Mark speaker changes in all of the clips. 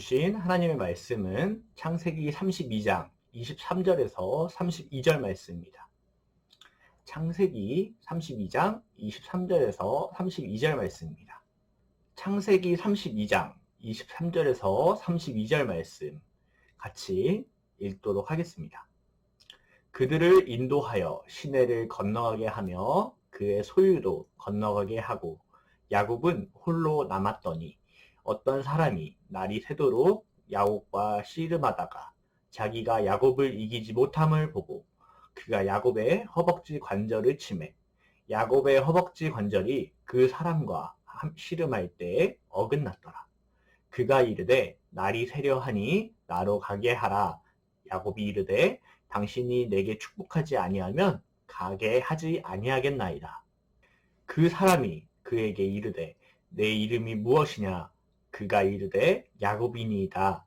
Speaker 1: 주신 하나님의 말씀은 창세기 32장 23절에서 32절 말씀입니다. 창세기 32장 23절에서 32절 말씀입니다. 창세기 32장 23절에서 32절 말씀 같이 읽도록 하겠습니다. 그들을 인도하여 시내를 건너가게 하며 그의 소유도 건너가게 하고 야곱은 홀로 남았더니 어떤 사람이 날이 새도록 야곱과 씨름하다가 자기가 야곱을 이기지 못함을 보고 그가 야곱의 허벅지 관절을 치매 야곱의 허벅지 관절이 그 사람과 씨름할 때에 어긋났더라. 그가 이르되 날이 새려 하니 나로 가게 하라. 야곱이 이르되 당신이 내게 축복하지 아니하면 가게 하지 아니하겠나이다. 그 사람이 그에게 이르되 내 이름이 무엇이냐? 그가 이르되 야곱이니이다.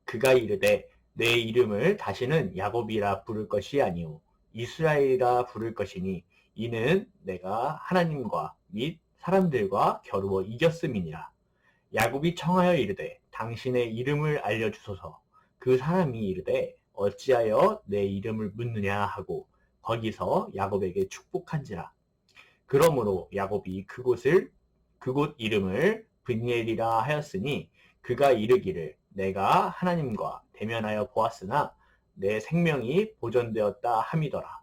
Speaker 1: 그가 이르되 내 이름을 다시는 야곱이라 부를 것이 아니오 이스라엘이라 부를 것이니 이는 내가 하나님과 및 사람들과 겨루어 이겼음이니라. 야곱이 청하여 이르되 당신의 이름을 알려주소서. 그 사람이 이르되 어찌하여 내 이름을 묻느냐 하고 거기서 야곱에게 축복한지라. 그러므로 야곱이 그곳 이름을 브니엘이라 하였으니 그가 이르기를 내가 하나님과 대면하여 보았으나 내 생명이 보존되었다 함이더라.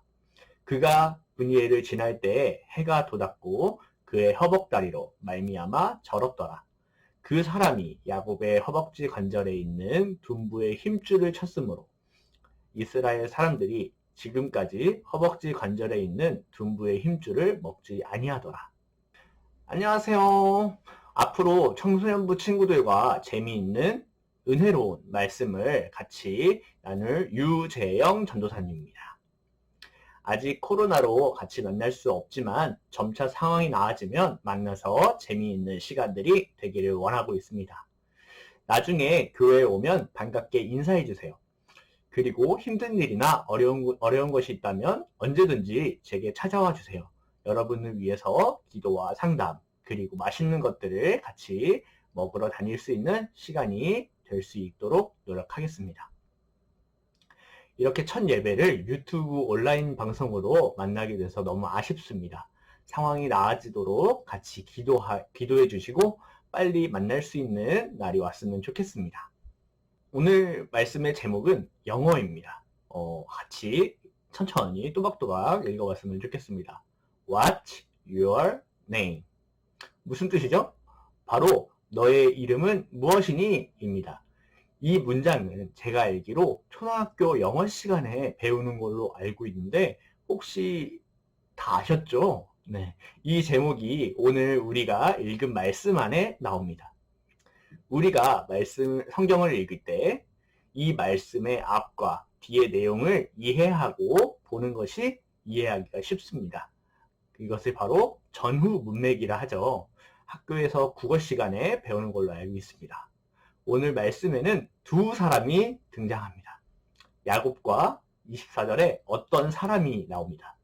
Speaker 1: 그가 브니엘을 지날 때에 해가 돋았고 그의 허벅다리로 말미암아 절었더라. 그 사람이 야곱의 허벅지 관절에 있는 둔부의 힘줄을 쳤으므로 이스라엘 사람들이 지금까지 허벅지 관절에 있는 둔부의 힘줄을 먹지 아니하더라. 안녕하세요. 앞으로 청소년부 친구들과 재미있는 은혜로운 말씀을 같이 나눌 유재영 전도사님입니다. 아직 코로나로 같이 만날 수 없지만 점차 상황이 나아지면 만나서 재미있는 시간들이 되기를 원하고 있습니다. 나중에 교회에 오면 반갑게 인사해 주세요. 그리고 힘든 일이나 어려운 것이 있다면 언제든지 제게 찾아와 주세요. 여러분을 위해서 기도와 상담 그리고 맛있는 것들을 같이 먹으러 다닐 수 있는 시간이 될 수 있도록 노력하겠습니다. 이렇게 첫 예배를 유튜브 온라인 방송으로 만나게 돼서 너무 아쉽습니다. 상황이 나아지도록 같이 기도해 주시고 빨리 만날 수 있는 날이 왔으면 좋겠습니다. 오늘 말씀의 제목은 영어입니다. 같이 천천히 또박또박 읽어봤으면 좋겠습니다. What's your name? 무슨 뜻이죠? 바로 너의 이름은 무엇이니? 입니다. 이 문장은 제가 알기로 초등학교 영어 시간에 배우는 걸로 알고 있는데 혹시 다 아셨죠? 네. 이 제목이 오늘 우리가 읽은 말씀 안에 나옵니다. 우리가 성경을 읽을 때 이 말씀의 앞과 뒤의 내용을 이해하고 보는 것이 이해하기가 쉽습니다. 이것을 바로 전후 문맥이라 하죠. 학교에서 국어 시간에 배우는 걸로 알고 있습니다. 오늘 말씀에는 두 사람이 등장합니다. 야곱과 24절에 어떤 사람이 나옵니다.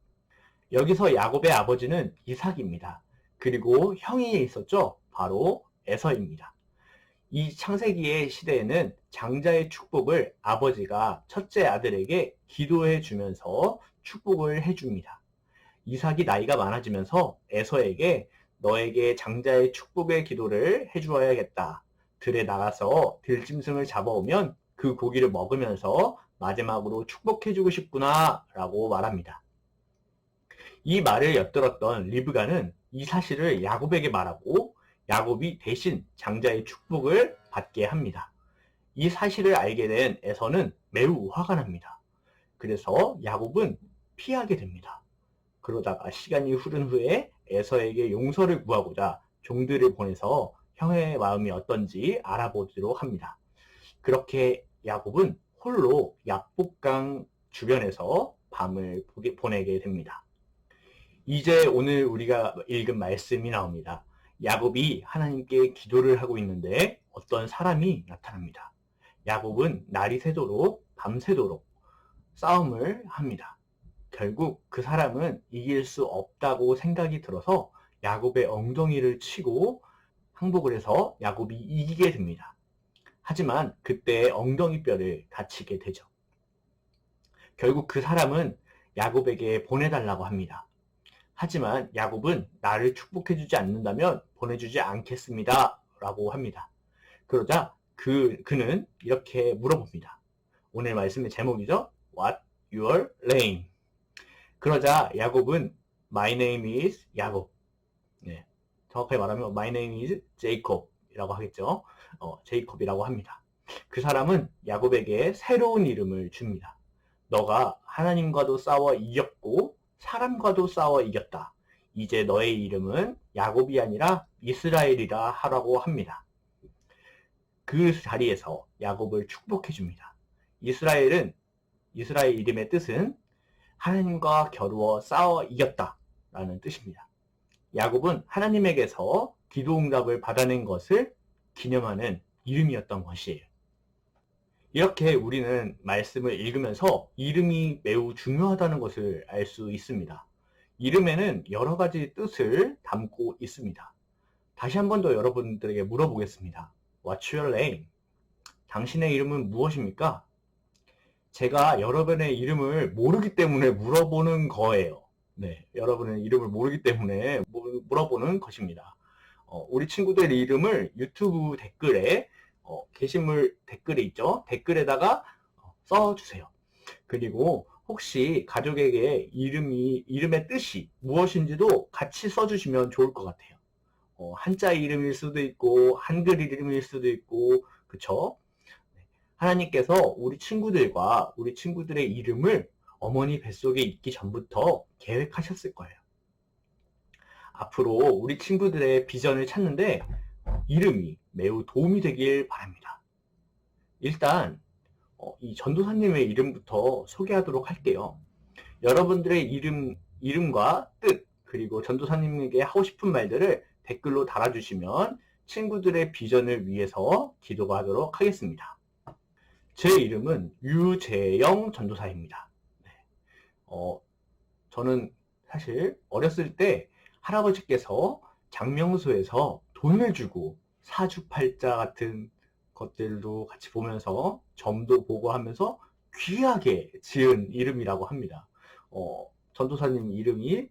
Speaker 1: 여기서 야곱의 아버지는 이삭입니다. 그리고 형이 있었죠. 바로 에서입니다. 이 창세기의 시대에는 장자의 축복을 아버지가 첫째 아들에게 기도해 주면서 축복을 해줍니다. 이삭이 나이가 많아지면서 에서에게 너에게 장자의 축복의 기도를 해주어야겠다. 들에 나가서 들짐승을 잡아오면 그 고기를 먹으면서 마지막으로 축복해주고 싶구나 라고 말합니다. 이 말을 엿들었던 리브가는 이 사실을 야곱에게 말하고 야곱이 대신 장자의 축복을 받게 합니다. 이 사실을 알게 된 에서는 매우 화가 납니다. 그래서 야곱은 피하게 됩니다. 그러다가 시간이 흐른 후에 에서에게 용서를 구하고자 종들을 보내서 형의 마음이 어떤지 알아보도록 합니다. 그렇게 야곱은 홀로 약복강 주변에서 밤을 보내게 됩니다. 이제 오늘 우리가 읽은 말씀이 나옵니다. 야곱이 하나님께 기도를 하고 있는데 어떤 사람이 나타납니다. 야곱은 날이 새도록 밤새도록 싸움을 합니다. 결국 그 사람은 이길 수 없다고 생각이 들어서 야곱의 엉덩이를 치고 항복을 해서 야곱이 이기게 됩니다. 하지만 그때 엉덩이뼈를 다치게 되죠. 결국 그 사람은 야곱에게 보내달라고 합니다. 하지만 야곱은 나를 축복해주지 않는다면 보내주지 않겠습니다. 라고 합니다. 그러자 그는 이렇게 물어봅니다. 오늘 말씀의 제목이죠. What your name? 그러자 야곱은 My name is 야곱. 네, 정확하게 말하면 My name is Jacob이라고 하겠죠. 제이콥이라고 합니다. 그 사람은 야곱에게 새로운 이름을 줍니다. 너가 하나님과도 싸워 이겼고 사람과도 싸워 이겼다. 이제 너의 이름은 야곱이 아니라 이스라엘이라 하라고 합니다. 그 자리에서 야곱을 축복해 줍니다. 이스라엘 이름의 뜻은 하나님과 겨루어 싸워 이겼다 라는 뜻입니다. 야곱은 하나님에게서 기도응답을 받아낸 것을 기념하는 이름이었던 것이에요. 이렇게 우리는 말씀을 읽으면서 이름이 매우 중요하다는 것을 알 수 있습니다. 이름에는 여러 가지 뜻을 담고 있습니다. 다시 한 번 더 여러분들에게 물어보겠습니다. What's your name? 당신의 이름은 무엇입니까? 제가 여러분의 이름을 모르기 때문에 물어보는 거예요. 네, 여러분의 이름을 모르기 때문에 물어보는 것입니다. 우리 친구들 이름을 유튜브 댓글에 게시물 댓글에 있죠. 댓글에다가 써주세요. 그리고 혹시 가족에게 이름의 뜻이 무엇인지도 같이 써주시면 좋을 것 같아요. 한자 이름일 수도 있고 한글 이름일 수도 있고 그쵸? 하나님께서 우리 친구들의 이름을 어머니 뱃속에 있기 전부터 계획하셨을 거예요. 앞으로 우리 친구들의 비전을 찾는데 이름이 매우 도움이 되길 바랍니다. 일단 이 전도사님의 이름부터 소개하도록 할게요. 여러분들의 이름과 뜻 그리고 전도사님에게 하고 싶은 말들을 댓글로 달아주시면 친구들의 비전을 위해서 기도하도록 하겠습니다. 제 이름은 유재영 전도사입니다. 네. 저는 사실 어렸을 때 할아버지께서 장명소에서 돈을 주고 사주팔자 같은 것들도 같이 보면서 점도 보고 하면서 귀하게 지은 이름이라고 합니다. 전도사님 이름이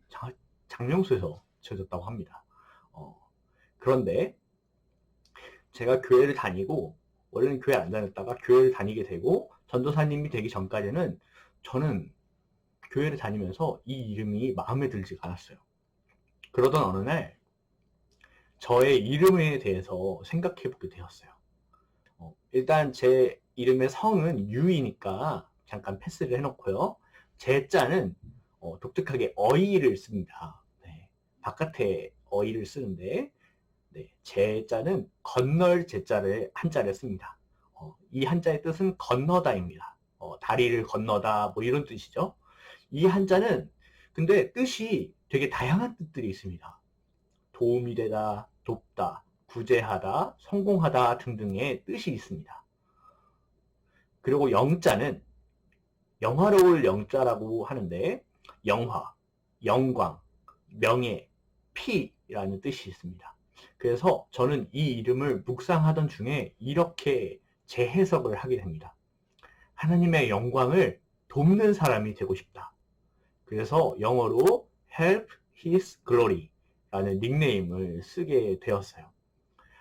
Speaker 1: 장명소에서 지어졌다고 합니다. 그런데 제가 교회를 다니고 원래는 교회 안 다녔다가 교회를 다니게 되고 전도사님이 되기 전까지는 저는 교회를 다니면서 이 이름이 마음에 들지가 않았어요. 그러던 어느 날 저의 이름에 대해서 생각해 보게 되었어요. 일단 제 이름의 성은 유이니까 잠깐 패스를 해놓고요. 제 자는 독특하게 어이를 씁니다. 네, 바깥에 어이를 쓰는데 네, 제 자는 건널 제자를 한자를 씁니다. 이 한자의 뜻은 건너다입니다. 다리를 건너다 뭐 이런 뜻이죠. 이 한자는 근데 뜻이 되게 다양한 뜻들이 있습니다. 도움이 되다, 돕다, 구제하다, 성공하다 등등의 뜻이 있습니다. 그리고 영자는 영화로울 영자라고 하는데 영화, 영광, 명예, 피라는 뜻이 있습니다. 그래서 저는 이 이름을 묵상하던 중에 이렇게 재해석을 하게 됩니다. 하나님의 영광을 돕는 사람이 되고 싶다. 그래서 영어로 help his glory 라는 닉네임을 쓰게 되었어요.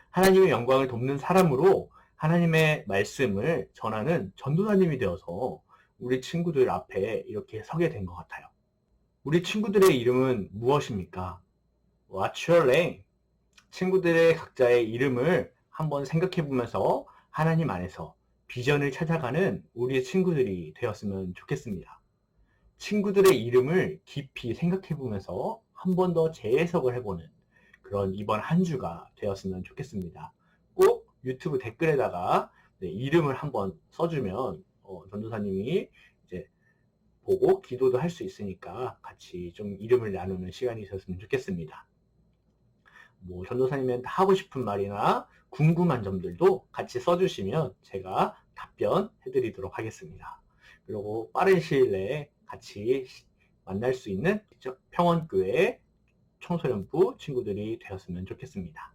Speaker 1: 하나님의 영광을 돕는 사람으로 하나님의 말씀을 전하는 전도사님이 되어서 우리 친구들 앞에 이렇게 서게 된 것 같아요. 우리 친구들의 이름은 무엇입니까? What's your name? 친구들의 각자의 이름을 한번 생각해 보면서 하나님 안에서 비전을 찾아가는 우리의 친구들이 되었으면 좋겠습니다. 친구들의 이름을 깊이 생각해 보면서 한 번 더 재해석을 해보는 그런 이번 한 주가 되었으면 좋겠습니다. 꼭 유튜브 댓글에다가 이름을 한번 써주면 전도사님이 이제 보고 기도도 할 수 있으니까 같이 좀 이름을 나누는 시간이 있었으면 좋겠습니다. 뭐 전도사님한테 하고 싶은 말이나 궁금한 점들도 같이 써주시면 제가 답변해드리도록 하겠습니다. 그리고 빠른 시일 내에 같이 만날 수 있는 평원교회 청소년부 친구들이 되었으면 좋겠습니다.